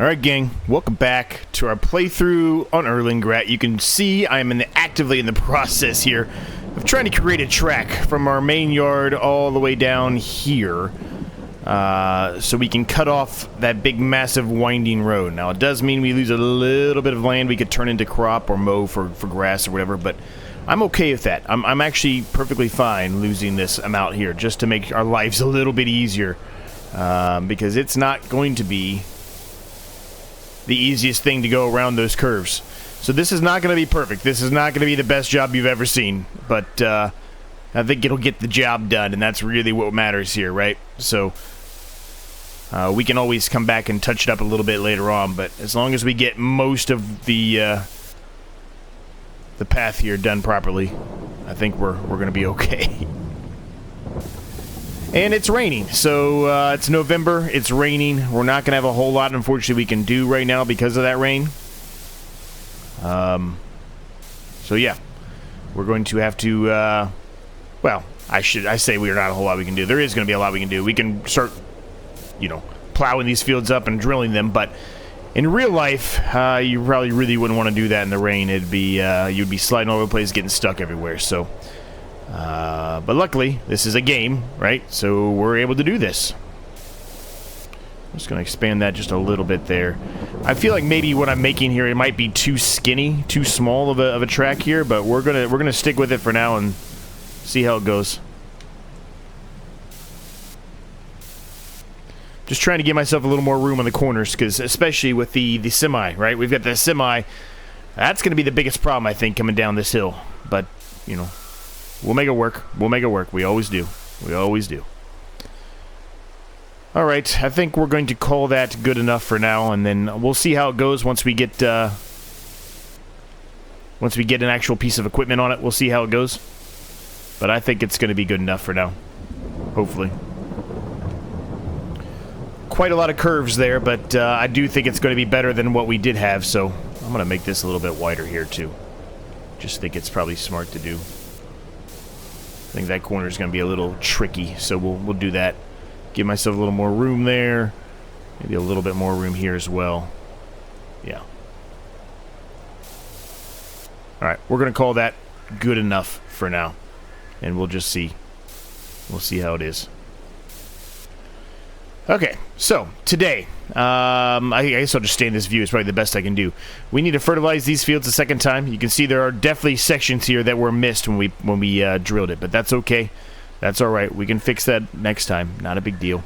Alright gang, welcome back to our playthrough on Erlengrat. You can see I'm actively in the process here of trying to create a track from our main yard all the way down here. So we can cut off that big massive winding road. Now it does mean we lose a little bit of land we could turn into crop or mow for grass or whatever, but I'm okay with that. I'm actually perfectly fine losing this amount here just to make our lives a little bit easier. Because it's not going to be the easiest thing to go around those curves. So this is not going to be perfect. This is not going to be the best job you've ever seen. But I think it'll get the job done, and that's really what matters here, right? So we can always come back and touch it up a little bit later on, but as long as we get most of the path here done properly, I think we're going to be okay. And it's raining, so it's November, it's raining. We're not going to have a whole lot, unfortunately, we can do right now because of that rain. So yeah, we're going to have to, well, I say we're not a whole lot we can do. There is going to be a lot we can do. We can start, you know, plowing these fields up and drilling them, but in real life, you probably really wouldn't want to do that in the rain. It'd be, you'd be sliding all over the place, getting stuck everywhere, so... but luckily, this is a game, right? So we're able to do this. I'm just going to expand that just a little bit there. I feel like maybe what I'm making here, it might be too skinny, too small of a track here, but we're gonna stick with it for now and see how it goes. Just trying to give myself a little more room on the corners, because especially with the semi, right? We've got the semi. That's going to be the biggest problem, I think, coming down this hill. But, you know... we'll make it work. We'll make it work. We always do. We always do. Alright, I think we're going to call that good enough for now, and then we'll see how it goes once we get an actual piece of equipment on it. We'll see how it goes. But I think it's going to be good enough for now. Hopefully. Quite a lot of curves there, but I do think it's going to be better than what we did have, so I'm going to make this a little bit wider here, too. Just think it's probably smart to do. I think that corner is going to be a little tricky, so we'll do that. Give myself a little more room there. Maybe a little bit more room here as well. Yeah. Alright, we're going to call that good enough for now. And we'll just see. We'll see how it is. Okay, so today, I guess I'll just stay in this view. It's probably the best I can do. We need to fertilize these fields a second time. You can see there are definitely sections here that were missed when we drilled it, but that's okay. That's all right. We can fix that next time. Not a big deal.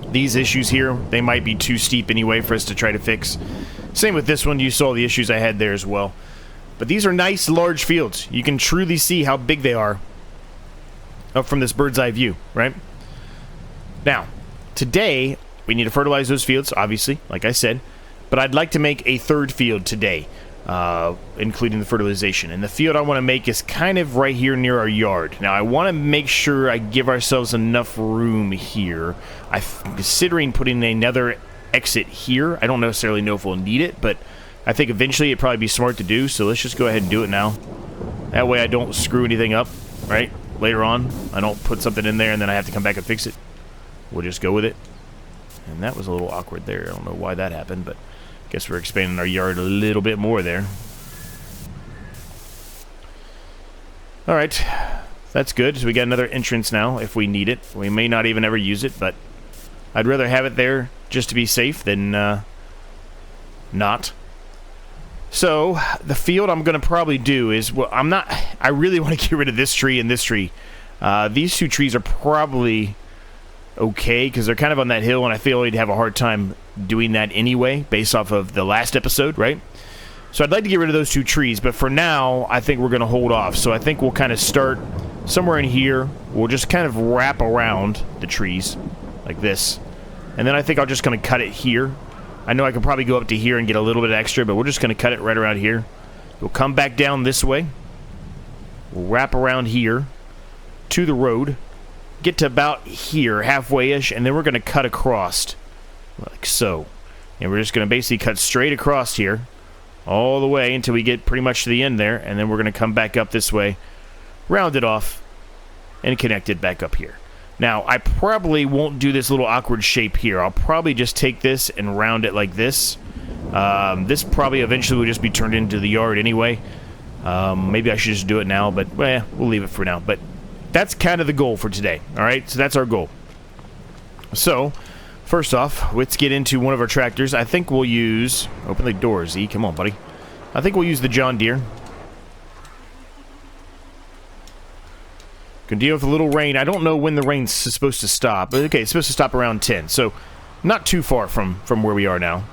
These issues here, they might be too steep anyway for us to try to fix. Same with this one. You saw the issues I had there as well. But these are nice, large fields. You can truly see how big they are up from this bird's eye view, right? Now, today, we need to fertilize those fields, obviously, like I said. But I'd like to make a third field today, including the fertilization. And the field I want to make is kind of right here near our yard. Now, I want to make sure I give ourselves enough room here. I'm considering putting another exit here. I don't necessarily know if we'll need it, but I think eventually it'd probably be smart to do. So let's just go ahead and do it now. That way I don't screw anything up, right? Later on, I don't put something in there and then I have to come back and fix it. We'll just go with it. And that was a little awkward there. I don't know why that happened, but I guess we're expanding our yard a little bit more there. Alright. That's good. So we got another entrance now if we need it. We may not even ever use it, but I'd rather have it there just to be safe than not. So, the field I'm going to probably do is... well, I really want to get rid of this tree and this tree. These two trees are probably... okay, because they're kind of on that hill, and I feel we'd have a hard time doing that anyway, based off of the last episode, right? So I'd like to get rid of those two trees, but for now, I think we're going to hold off. So I think we'll kind of start somewhere in here. We'll just kind of wrap around the trees, like this. And then I think I'm just going to cut it here. I know I could probably go up to here and get a little bit extra, but we're just going to cut it right around here. We'll come back down this way. We'll wrap around here to the road. Get to about here, halfway-ish, and then we're going to cut across, like so. And we're just going to basically cut straight across here, all the way until we get pretty much to the end there, and then we're going to come back up this way, round it off, and connect it back up here. Now, I probably won't do this little awkward shape here. I'll probably just take this and round it like this. This probably eventually will just be turned into the yard anyway. Maybe I should just do it now, but well, we'll leave it for now. But that's kind of the goal for today. All right, so that's our goal. So, first off, let's get into one of our tractors. I think we'll use... Open the door, Z. Come on, buddy. I think we'll use the John Deere. Can deal with a little rain. I don't know when the rain's supposed to stop. But okay, it's supposed to stop around 10. So, not too far from where we are now.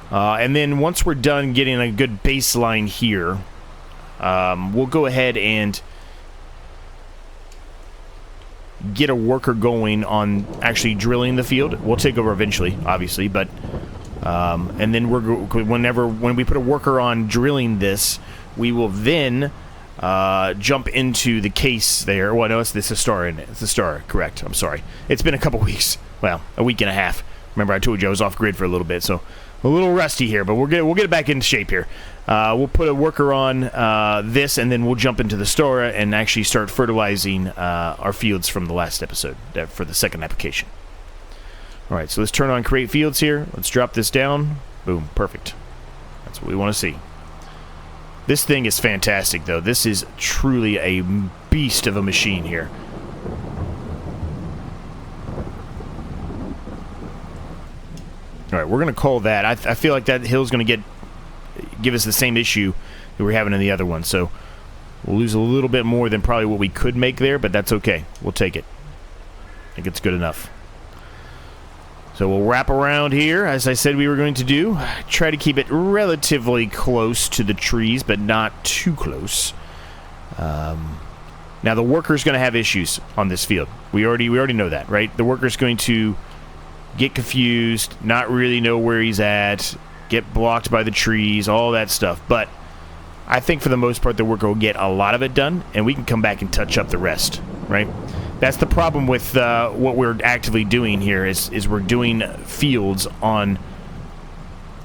And then once we're done getting a good baseline here, we'll go ahead and get a worker going on actually drilling the field. We'll take over eventually, obviously, but and then when we put a worker on drilling this, we will then jump into the case there. Well, no, it's the Star in it. It's the Star, correct. I'm sorry. It's been a couple weeks. Well, a week and a half. Remember, I told you I was off grid for a little bit, so a little rusty here, but we'll get it back into shape here. We'll put a worker on this, and then we'll jump into the Stora and actually start fertilizing our fields from the last episode for the second application. All right, so let's turn on create fields here. Let's drop this down. Boom, perfect. That's what we want to see. This thing is fantastic, though. This is truly a beast of a machine here. All right, we're going to call that. I feel like that hill's going to give us the same issue that we're having in the other one. So we'll lose a little bit more than probably what we could make there, but that's okay. We'll take it. I think it's good enough. So we'll wrap around here, as I said we were going to do. Try to keep it relatively close to the trees, but not too close. Now the worker's going to have issues on this field. We already know that, right? The worker's going to get confused, not really know where he's at, get blocked by the trees, all that stuff. But I think for the most part, the worker will get a lot of it done, and we can come back and touch up the rest, right? That's the problem with what we're actively doing here is we're doing fields on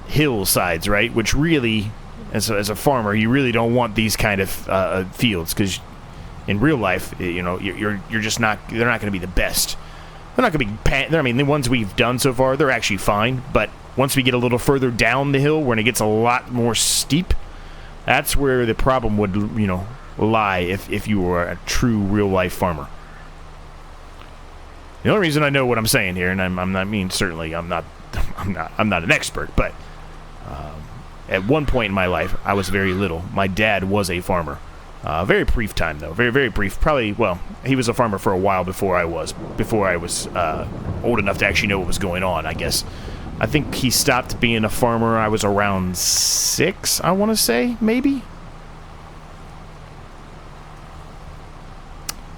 hillsides, right? Which really, as a farmer, you really don't want these kind of fields, because in real life, you know, you're just not. They're not going to be the best. They're not going to be. I mean, the ones we've done so far, they're actually fine. But once we get a little further down the hill, when it gets a lot more steep, that's where the problem would, you know, lie if you were a true real life farmer. The only reason I know what I'm saying here, and I'm not mean, certainly I'm not an expert, but at one point in my life, I was very little. My dad was a farmer. Very brief time though, very, very brief. Probably, well, he was a farmer for a while before I was old enough to actually know what was going on, I guess. I think he stopped being a farmer. I was around 6, I want to say, maybe.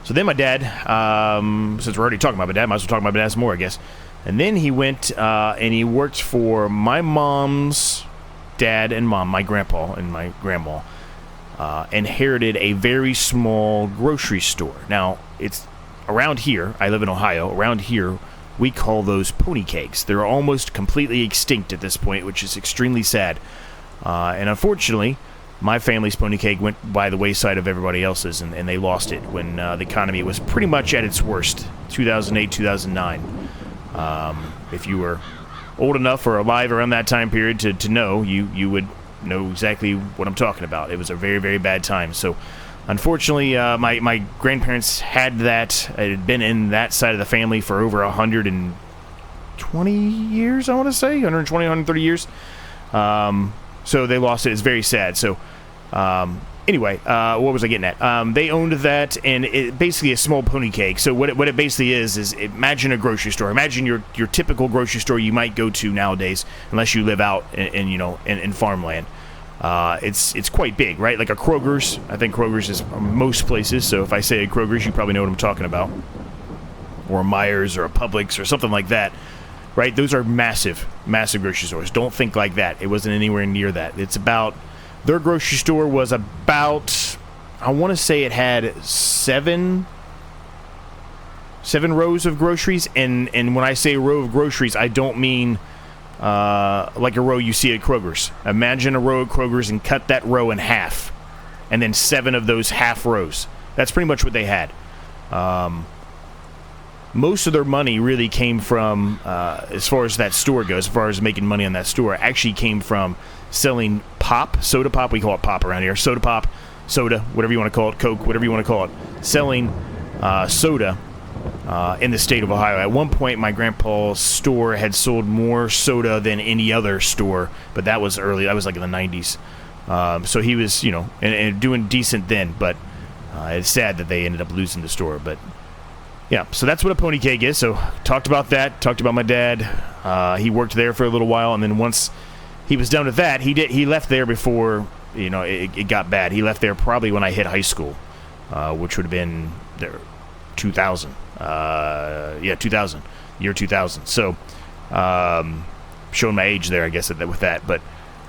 So then my dad, since we're already talking about my dad, might as well talk about my dad some more, I guess. And then he went and he worked for my mom's dad and mom, my grandpa and my grandma, inherited a very small grocery store. Now, it's around here, I live in Ohio, around here, we call those pony cakes. They're almost completely extinct at this point, which is extremely sad. And unfortunately, my family's pony cake went by the wayside of everybody else's, and they lost it when the economy was pretty much at its worst, 2008, 2009. If you were old enough or alive around that time period to know, you would know exactly what I'm talking about. It was a very, very bad time. So, unfortunately, my grandparents had that. It had been in that side of the family for over 120 years, I want to say, 120, 130 years. So they lost it. It's very sad. So, anyway, what was I getting at? They owned that, and it basically a small pony cake. So what it basically is imagine a grocery store. Imagine your typical grocery store you might go to nowadays, unless you live out in farmland. It's quite big, right? Like a Kroger's. I think Kroger's is most places. So if I say a Kroger's, you probably know what I'm talking about. Or a Myers or a Publix or something like that. Right? Those are massive, massive grocery stores. Don't think like that. It wasn't anywhere near that. It's about... Their grocery store was about... I want to say it had seven rows of groceries. And when I say row of groceries, I don't mean like a row you see at Kroger's. Imagine a row of Kroger's and cut that row in half. And then 7 of those half rows. That's pretty much what they had. most of their money really came from, as far as that store goes, as far as making money on that store, actually came from selling pop, soda pop. We call it pop around here. Soda pop, soda, whatever you want to call it, Coke, whatever you want to call it. Selling soda in the state of Ohio. At one point, my grandpa's store had sold more soda than any other store, but that was early. That was like in the 90s. So he was, you know, and doing decent then, but it's sad that they ended up losing the store. But yeah, so that's what a pony keg is. So talked about that, talked about my dad. He worked there for a little while, and then once he was done with that, he left there before, you know, it got bad. He left there probably when I hit high school, which would have been there 2000. 2000, year 2000. So showing my age there, I guess, with that. But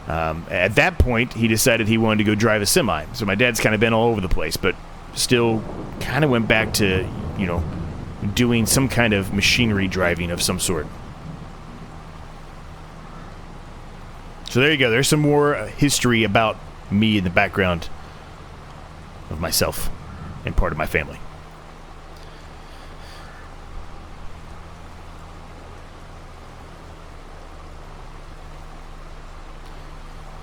at that point, he decided he wanted to go drive a semi. So my dad's kind of been all over the place, but still kind of went back to, you know, doing some kind of machinery driving of some sort. So there you go. There's some more history about me in the background of myself and part of my family.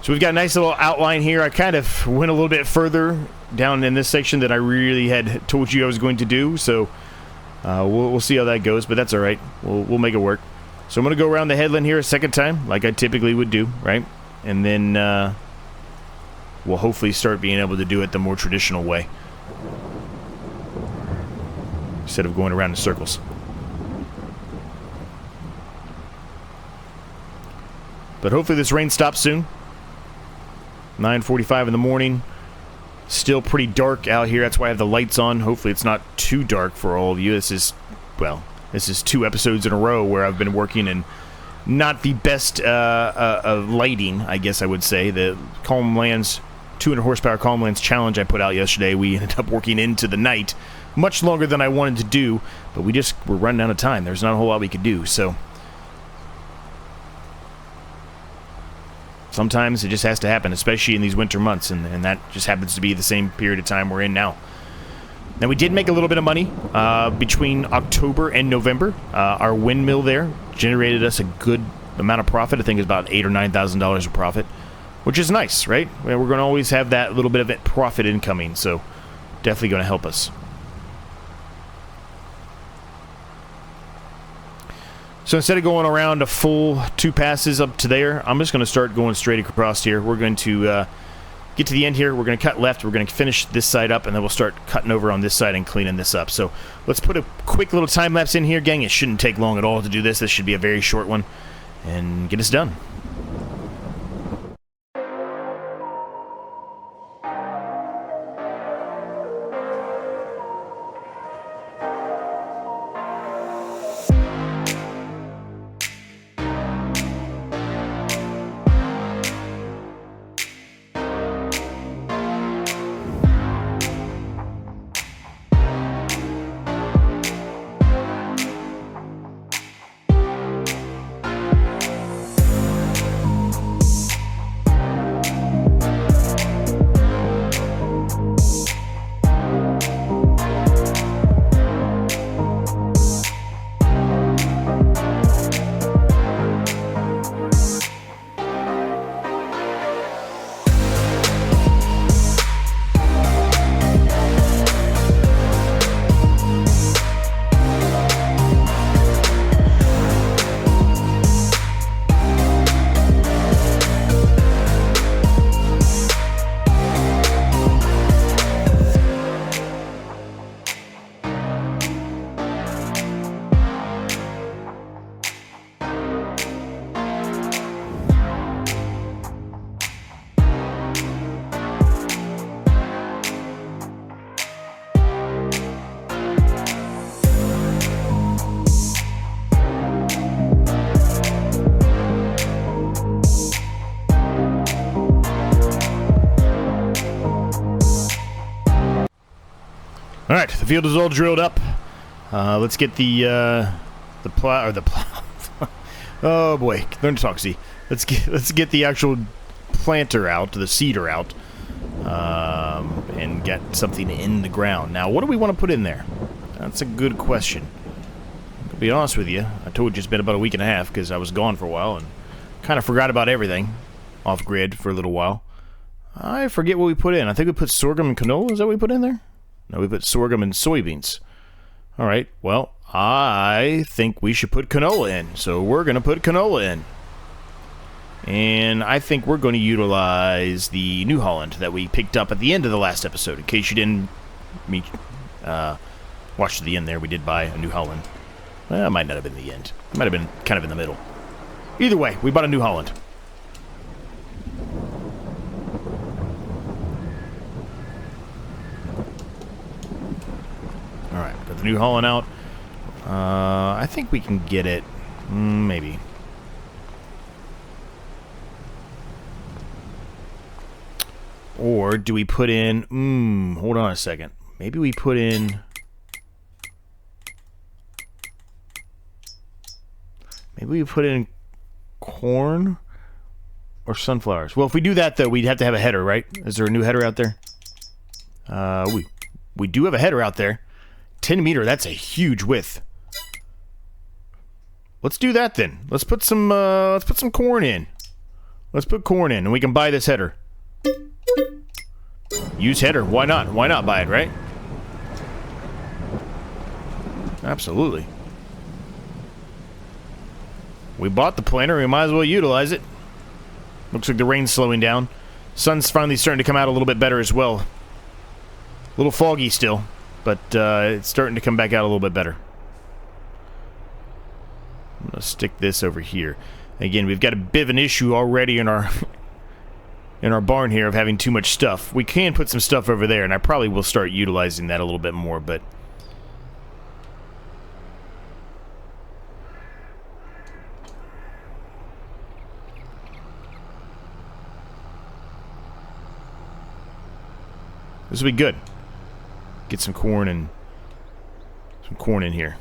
So we've got a nice little outline here. I kind of went a little bit further down in this section than I really had told you I was going to do. So we'll see how that goes, but that's all right. We'll make it work. So I'm going to go around the headland here a second time, like I typically would do, right? And then we'll hopefully start being able to do it the more traditional way, instead of going around in circles. But hopefully this rain stops soon. 9:45 in the morning. Still pretty dark out here. That's why I have the lights on. Hopefully it's not too dark for all of you. This is 2 episodes in a row where I've been working in not the best lighting, I guess I would say. The Calm Lands 200 horsepower Calm Lands challenge I put out yesterday, we ended up working into the night. Much longer than I wanted to do, but we're running out of time. There's not a whole lot we could do, so sometimes it just has to happen, especially in these winter months, and that just happens to be the same period of time we're in now. Now, we did make a little bit of money between October and November. Our windmill there generated us a good amount of profit. I think it's about $8,000 or $9,000 of profit, which is nice, right? We're going to always have that little bit of profit incoming, so definitely going to help us. So instead of going around a full 2 passes up to there, I'm just going to start going straight across here. We're going to get to the end here. We're going to cut left. We're going to finish this side up, and then we'll start cutting over on this side and cleaning this up. So let's put a quick little time lapse in here, gang. It shouldn't take long at all to do this. This should be a very short one, and get us done. All right, the field is all drilled up. Let's get the plow. Oh boy, learn to talk. See, let's get the actual planter out, the seeder out, and get something in the ground. Now, what do we want to put in there? That's a good question. be honest with you. I told you it's been about a week and a half because I was gone for a while and kind of forgot about everything off grid for a little while. I forget what we put in. I think we put sorghum and canola. Is that what we put in there? No, we put sorghum and soybeans. All right, well, I think we should put canola in. So we're going to put canola in. And I think we're going to utilize the New Holland that we picked up at the end of the last episode. In case you didn't watch to the end there, we did buy a New Holland. Well, it might not have been the end. It might have been kind of in the middle. Either way, we bought a New Holland. Alright, got the New Holland out. I think we can get it. Maybe. Or do we put in... hold on a second. Maybe we put in... Maybe we put in corn or sunflowers. Well, if we do that, though, we'd have to have a header, right? Is there a new header out there? We do have a header out there. 10 meter, that's a huge width. Let's do that then. Let's put some corn in. Let's put corn in, and we can buy this header. Use header. Why not? Why not buy it, right? Absolutely. We bought the planter. We might as well utilize it. Looks like the rain's slowing down. Sun's finally starting to come out a little bit better as well. A little foggy still, but it's starting to come back out a little bit better. I'm going to stick this over here. Again, we've got a bit of an issue already in our barn here of having too much stuff. We can put some stuff over there, and I probably will start utilizing that a little bit more, but... this will be good. Get some corn in here.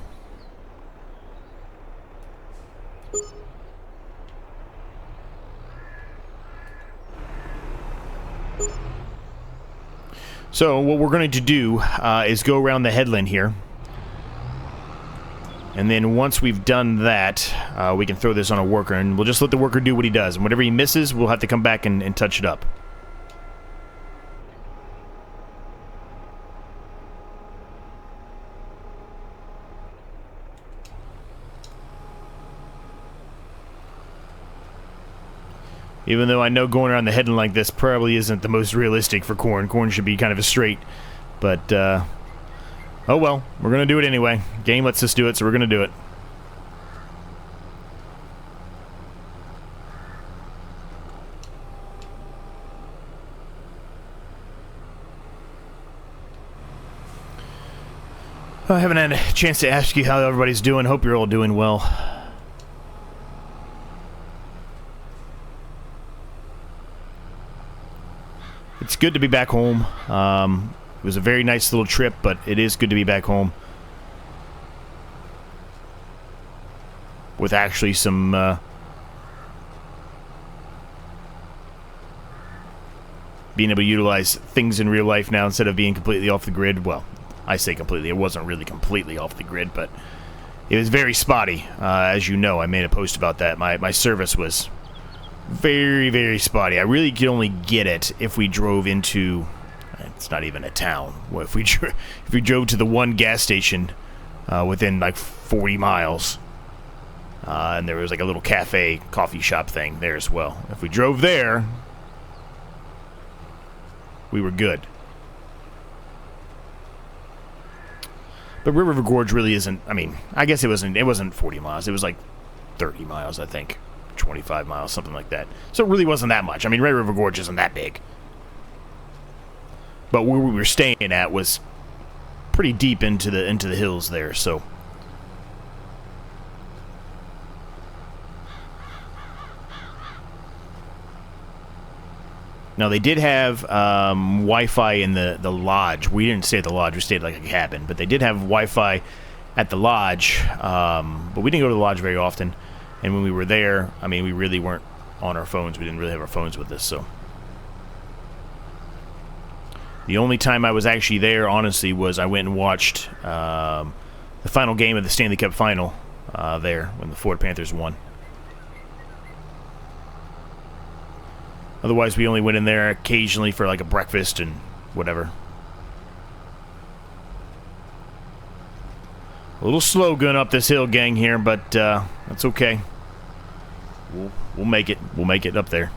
So what we're going to do is go around the headland here. And then once we've done that, we can throw this on a worker, and we'll just let the worker do what he does. And whatever he misses, we'll have to come back and touch it up. Even though I know going around the headland like this probably isn't the most realistic for corn. Corn should be kind of a straight. But, oh well. We're going to do it anyway. Game lets us do it, so we're going to do it. I haven't had a chance to ask you how everybody's doing. Hope you're all doing well. It's good to be back home. It was a very nice little trip, but it is good to be back home. With actually some... being able to utilize things in real life now instead of being completely off the grid. Well, I say completely. It wasn't really completely off the grid, but it was very spotty. As you know, I made a post about that. My service was... very, very spotty. I really could only get it if we drove into... it's not even a town. Well, if we drove to the one gas station within like 40 miles. And there was like a little cafe, coffee shop thing there as well. If we drove there, we were good. But River Gorge really isn't... I mean, I guess it wasn't 40 miles. It was like 30 miles, I think. 25 miles, something like that. So it really wasn't that much. I mean, Red River Gorge isn't that big. But where we were staying at was pretty deep into the hills there, so... Now, they did have Wi-Fi in the lodge. We didn't stay at the lodge. We stayed like a cabin. But they did have Wi-Fi at the lodge. But we didn't go to the lodge very often. And when we were there, I mean, we really weren't on our phones. We didn't really have our phones with us, so... The only time I was actually there, honestly, was I went and watched the final game of the Stanley Cup Final there when the Ford Panthers won. Otherwise, we only went in there occasionally for like a breakfast and whatever. A little slow going up this hill, gang, here, but that's okay. We'll make it. We'll make it up there.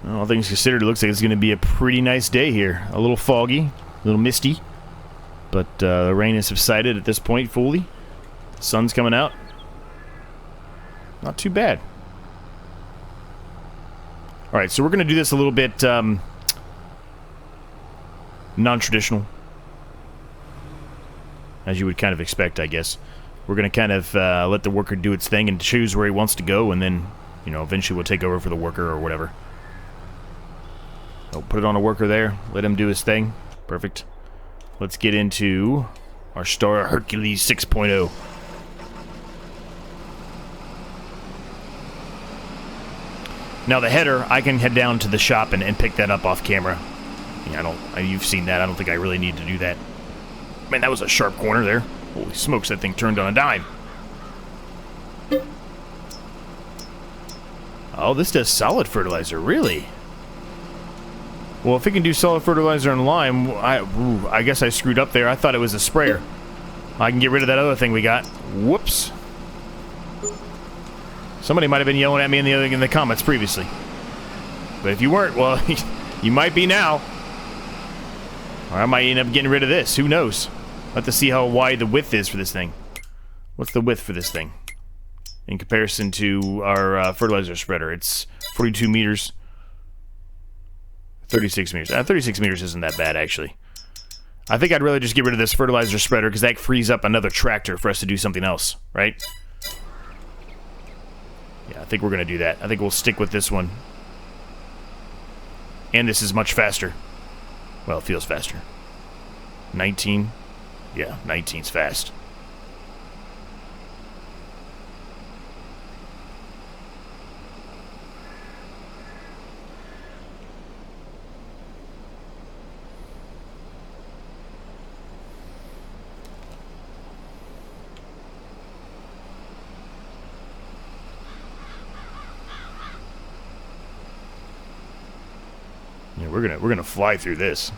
Well, all things considered, it looks like it's going to be a pretty nice day here. A little foggy, a little misty, but the rain has subsided at this point fully. The sun's coming out. Not too bad. Alright, so we're going to do this a little bit non-traditional. As you would kind of expect, I guess. We're going to kind of let the worker do its thing and choose where he wants to go, and then, you know, eventually we'll take over for the worker or whatever. So put it on a worker there. Let him do his thing. Perfect. Let's get into our Star Hercules 6.0. Now the header, I can head down to the shop and pick that up off camera. Yeah, you've seen that. I don't think I really need to do that. Man, that was a sharp corner there. Holy smokes, that thing turned on a dime. Oh, this does solid fertilizer, really? Well, if it can do solid fertilizer and lime, I guess I screwed up there. I thought it was a sprayer. I can get rid of that other thing we got. Whoops. Somebody might have been yelling at me in the comments previously. But if you weren't, well, you might be now. Or I might end up getting rid of this. Who knows? I'll have to see how wide the width is for this thing. What's the width for this thing? In comparison to our fertilizer spreader. It's 42 meters. 36 meters. 36 meters isn't that bad, actually. I think I'd rather just get rid of this fertilizer spreader because that frees up another tractor for us to do something else, right? Yeah, I think we're going to do that. I think we'll stick with this one. And this is much faster. Well, it feels faster. 19. Yeah, 19's fast. Yeah, we're gonna fly through this.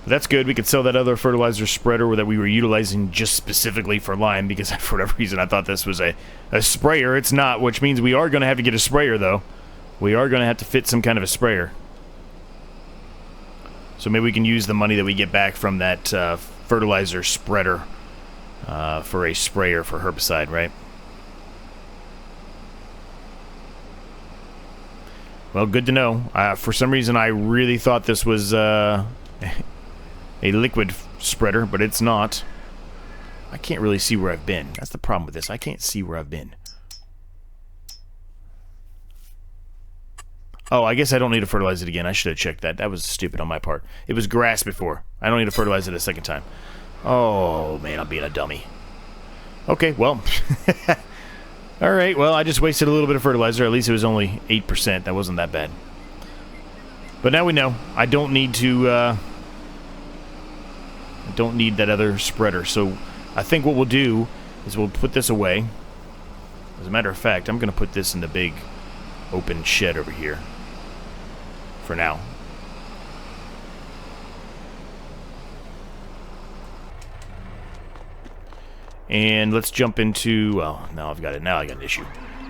But that's good. We could sell that other fertilizer spreader that we were utilizing just specifically for lime because for whatever reason I thought this was a sprayer. It's not, which means we are going to have to get a sprayer, though. We are going to have to fit some kind of a sprayer. So maybe we can use the money that we get back from that fertilizer spreader for a sprayer for herbicide, right? Well, good to know. For some reason, I really thought this was a liquid spreader, but it's not. I can't really see where I've been. That's the problem with this. I can't see where I've been. Oh, I guess I don't need to fertilize it again. I should have checked that. That was stupid on my part. It was grass before. I don't need to fertilize it a second time. Oh, man, I'm being a dummy. Okay, well... Alright, well, I just wasted a little bit of fertilizer. At least it was only 8%. That wasn't that bad. But now we know. I don't need to, I don't need that other spreader. So, I think what we'll do is we'll put this away. As a matter of fact, I'm going to put this in the big open shed over here. For now. And let's jump into... Well, now I've got it. Now I got an issue.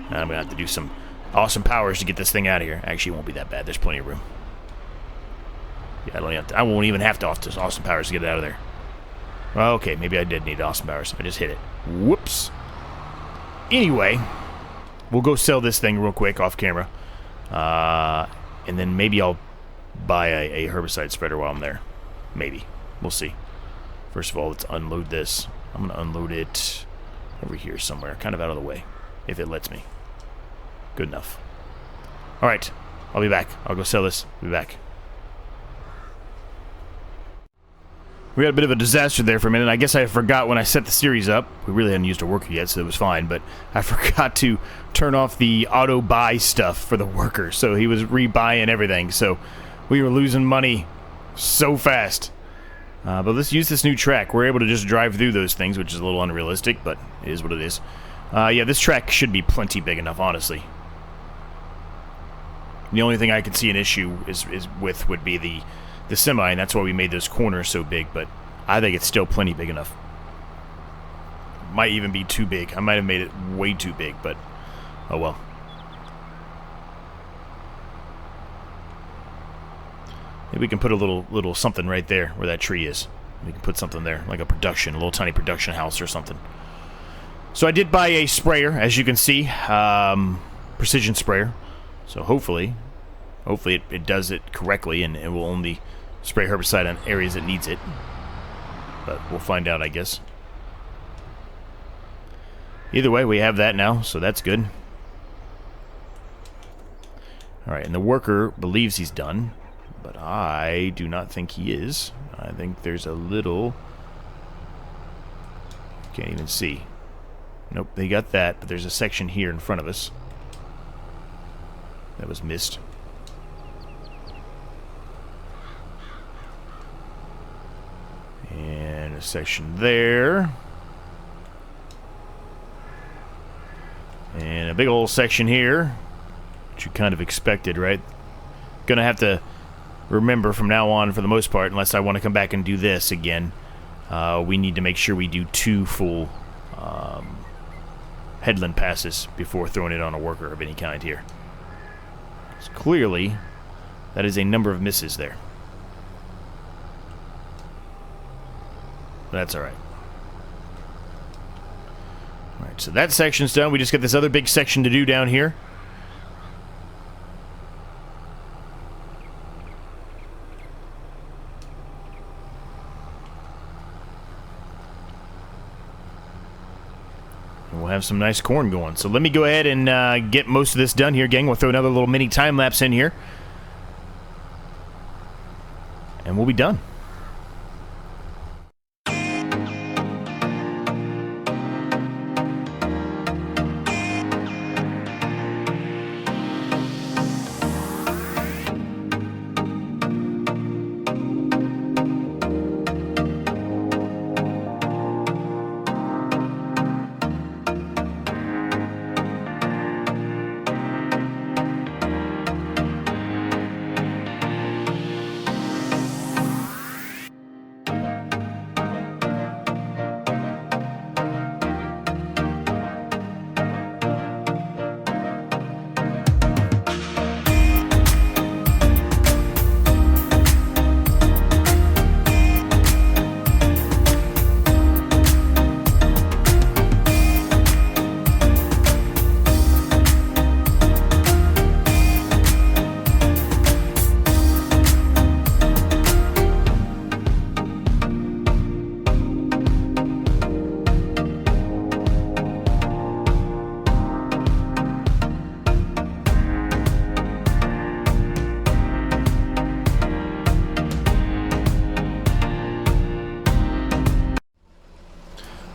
Now I'm going to have to do some awesome powers to get this thing out of here. Actually, it won't be that bad. There's plenty of room. Yeah, I won't even have to awesome powers to get it out of there. Well, okay, maybe I did need awesome powers. I just hit it. Whoops. Anyway, we'll go sell this thing real quick off camera. And then maybe I'll buy a herbicide spreader while I'm there. Maybe. We'll see. First of all, let's unload this. I'm going to unload it over here somewhere, kind of out of the way, if it lets me. Good enough. Alright, I'll be back. I'll go sell this. Be back. We had a bit of a disaster there for a minute. I guess I forgot when I set the series up. We really hadn't used a worker yet, so it was fine, but I forgot to turn off the auto-buy stuff for the worker, so he was rebuying everything, so we were losing money So fast. But let's use this new track. We're able to just drive through those things, which is a little unrealistic, but it is what it is. Yeah, this track should be plenty big enough, honestly. The only thing I could see an issue with would be the semi, and that's why we made those corners so big, but I think it's still plenty big enough. Might even be too big. I might have made it way too big, but oh well. Maybe we can put a little something right there where that tree is. We can put something there, like a little tiny production house or something. So I did buy a sprayer, as you can see, precision sprayer. So hopefully it does it correctly, and it will only spray herbicide on areas that needs it. But we'll find out, I guess. Either way, we have that now, so that's good. Alright, and the worker believes he's done, but I do not think he is. I think there's a little... Can't even see. Nope, they got that, but there's a section here in front of us that was missed. And a section there. And a big old section here, which you kind of expected, right? Gonna have to remember from now on, for the most part, unless I want to come back and do this again, we need to make sure we do 2 full headland passes before throwing it on a worker of any kind here. So clearly, that is a number of misses there. That's alright. Alright, so that section's done. We just got this other big section to do down here. And we'll have some nice corn going. So let me go ahead and get most of this done here, gang. We'll throw another little mini time lapse in here. And we'll be done.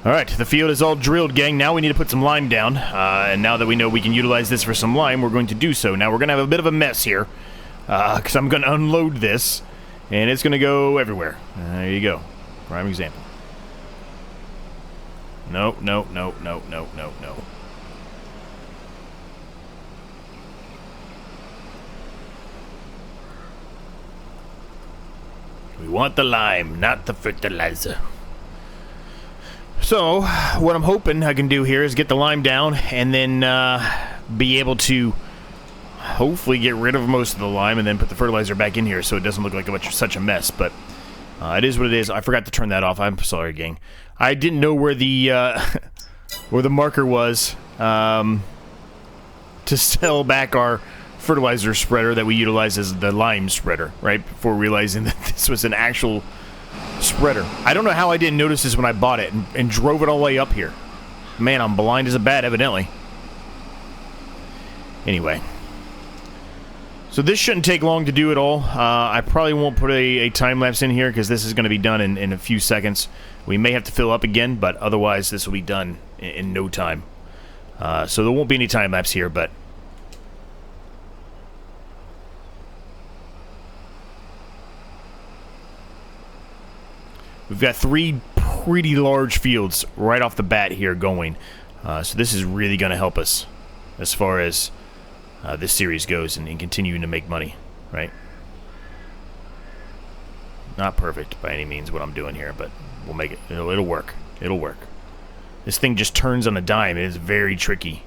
Alright, the field is all drilled, gang. Now we need to put some lime down. And now that we know we can utilize this for some lime, we're going to do so. Now we're going to have a bit of a mess here. Because I'm going to unload this. And it's going to go everywhere. There you go. Prime example. No, no, no, no, no, no, no. We want the lime, not the fertilizer. So, what I'm hoping I can do here is get the lime down and then be able to hopefully get rid of most of the lime and then put the fertilizer back in here so it doesn't look like such a mess. But it is what it is. I forgot to turn that off. I'm sorry, gang. I didn't know where the marker was to sell back our fertilizer spreader that we utilize as the lime spreader, right? Before realizing that this was an actual spreader. I don't know how I didn't notice this when I bought it and drove it all the way up here. Man, I'm blind as a bat, evidently. Anyway. So this shouldn't take long to do at all. I probably won't put a time-lapse in here because this is going to be done in a few seconds. We may have to fill up again, but otherwise this will be done in no time. So there won't be any time-lapse here, but We've got 3 pretty large fields right off the bat here going. So this is really going to help us as far as this series goes and continuing to make money, right? Not perfect by any means what I'm doing here, but we'll make it. It'll work. It'll work. This thing just turns on a dime. It is very tricky.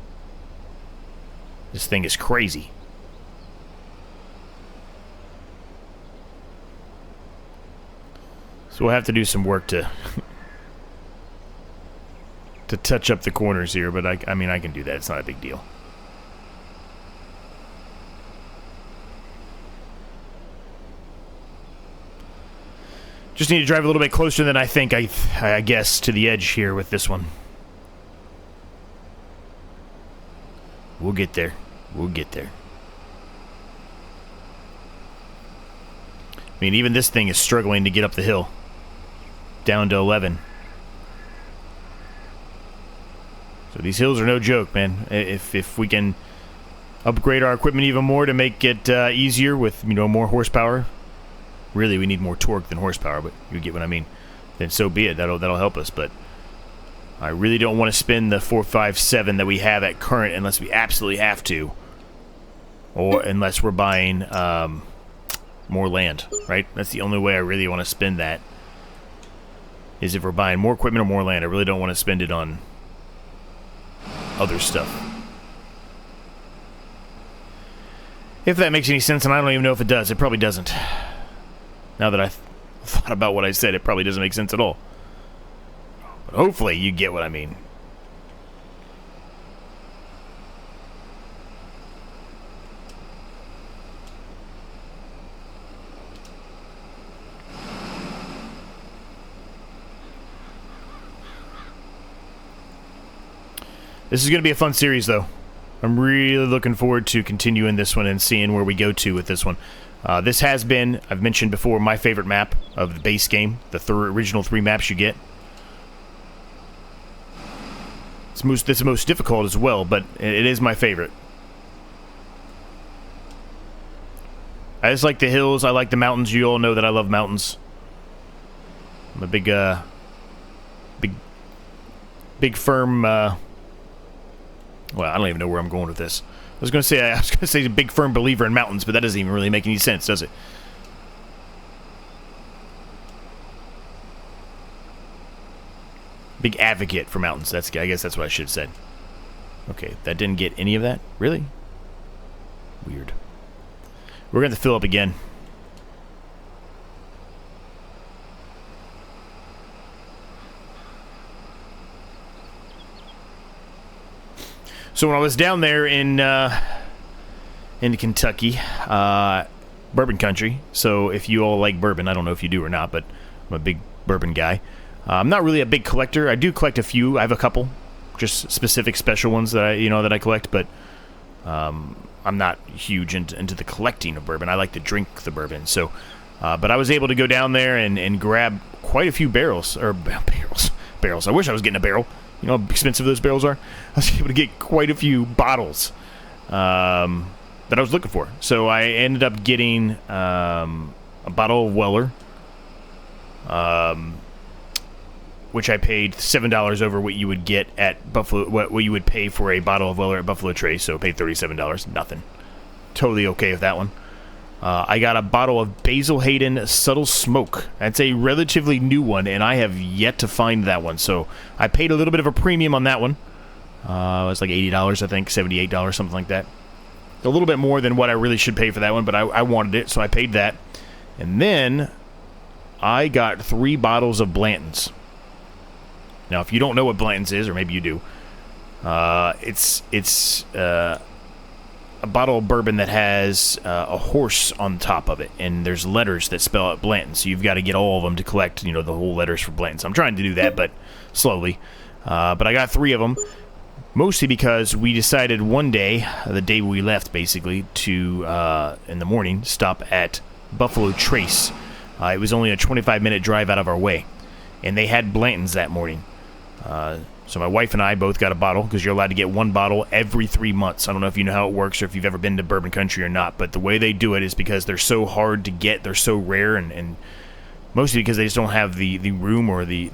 This thing is crazy. So we'll have to do some work to to touch up the corners here, but I mean, I can do that. It's not a big deal. Just need to drive a little bit closer than I think, I guess, to the edge here with this one. We'll get there. We'll get there. I mean, even this thing is struggling to get up the hill. Down to 11. So these hills are no joke, man. If we can upgrade our equipment even more to make it easier with, you know, more horsepower. Really, we need more torque than horsepower, but you get what I mean. Then so be it. That'll help us, but I really don't want to spend the 457 that we have at current unless we absolutely have to, or unless we're buying more land, right? That's the only way I really want to spend that, is if we're buying more equipment or more land. I really don't want to spend it on other stuff. If that makes any sense, and I don't even know if it does. It probably doesn't. Now that I've thought about what I said, it probably doesn't make sense at all. But hopefully you get what I mean. This is going to be a fun series, though. I'm really looking forward to continuing this one and seeing where we go to with this one. This has been, I've mentioned before, my favorite map of the base game. The original 3 maps you get. It's the most difficult as well, but it is my favorite. I just like the hills. I like the mountains. You all know that I love mountains. I'm a big firm. Well, I don't even know where I'm going with this. I was going to say a big firm believer in mountains, but that doesn't even really make any sense, does it? Big advocate for mountains. I guess that's what I should have said. Okay, that didn't get any of that? Really? Weird. We're going to fill up again. So when I was down there in Kentucky, bourbon country. So if you all like bourbon, I don't know if you do or not, but I'm a big bourbon guy. I'm not really a big collector. I do collect a few. I have a couple, just specific special ones that I collect. But I'm not huge into the collecting of bourbon. I like to drink the bourbon. So, but I was able to go down there and grab quite a few barrels. I wish I was getting a barrel. You know how expensive those barrels are? I was able to get quite a few bottles that I was looking for. So I ended up getting a bottle of Weller, which I paid $7 over what you would get at Buffalo, what you would pay for a bottle of Weller at Buffalo Trace. So I paid $37. Nothing. Totally okay with that one. I got a bottle of Basil Hayden Subtle Smoke. That's a relatively new one, and I have yet to find that one. So I paid a little bit of a premium on that one. It was like $80, I think, $78, something like that. A little bit more than what I really should pay for that one, but I wanted it, so I paid that. And then I got 3 bottles of Blanton's. Now, if you don't know what Blanton's is, or maybe you do, it's a bottle of bourbon that has a horse on top of it, and there's letters that spell out Blanton, so you've got to get all of them to collect, the whole letters for Blanton. So I'm trying to do that, but slowly. But I got 3 of them, mostly because we decided one day, the day we left, basically, to, in the morning, stop at Buffalo Trace. It was only a 25-minute drive out of our way, and they had Blanton's that morning. So my wife and I both got a bottle, because you're allowed to get 1 bottle every 3 months. I don't know if you know how it works or if you've ever been to bourbon country or not, but the way they do it is because they're so hard to get, they're so rare, and mostly because they just don't have the room or the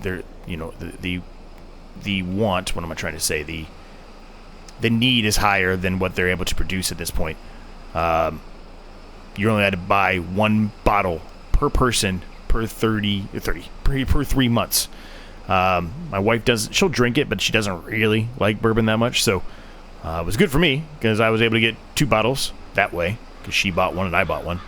want. What am I trying to say? The need is higher than what they're able to produce at this point. You're only allowed to buy one bottle per person per 3 months. My wife she'll drink it, but she doesn't really like bourbon that much, so it was good for me because I was able to get 2 bottles that way because she bought one and I bought one.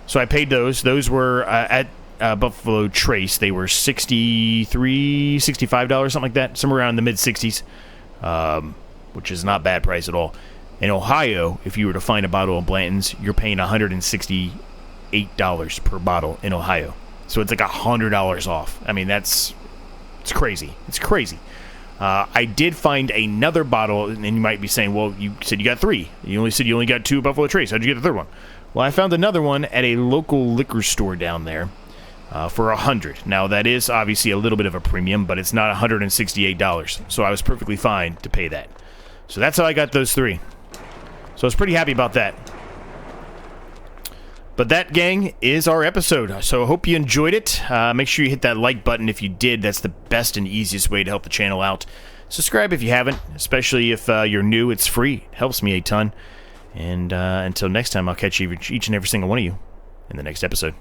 So I paid those. Those were at Buffalo Trace. They were $63, $65, something like that, somewhere around the mid-60s, which is not a bad price at all. In Ohio, if you were to find a bottle of Blanton's, you're paying $168 per bottle in Ohio. So it's like $100 off. I mean, it's crazy. It's crazy. I did find another bottle, and you might be saying, well, you said you got 3. You only said you only got 2 at Buffalo Trace. How'd you get the third one? Well, I found another one at a local liquor store down there for $100. Now, that is obviously a little bit of a premium, but it's not $168. So I was perfectly fine to pay that. So that's how I got those 3. So I was pretty happy about that. But that, gang, is our episode. So I hope you enjoyed it. Make sure you hit that like button if you did. That's the best and easiest way to help the channel out. Subscribe if you haven't, especially if you're new. It's free. It helps me a ton. And until next time, I'll catch each and every single one of you in the next episode.